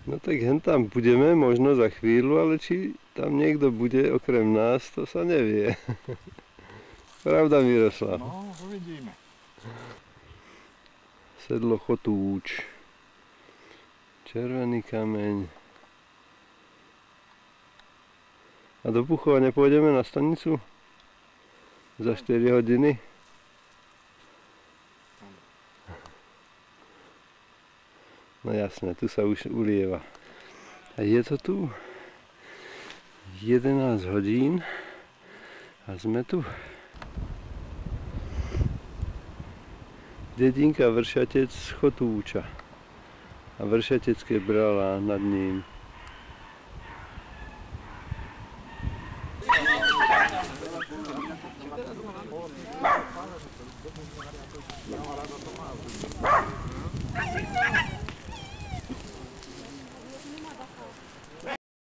No tak hen tam budeme možno za chvíľu, ale či tam niekto bude okrem nás, to sa nevie. Pravda, Miroslav? No, uvidíme. Sedlo Chotúč. Červený kameň. A do Puchova nepôjdeme na stanicu? Za 4 hodiny? No jasné, tu sa už ulieva. A je to tu 11 hodín a sme tu. Dedinka Vršatec z Chotúča a Vršatecké Bralá nad ním.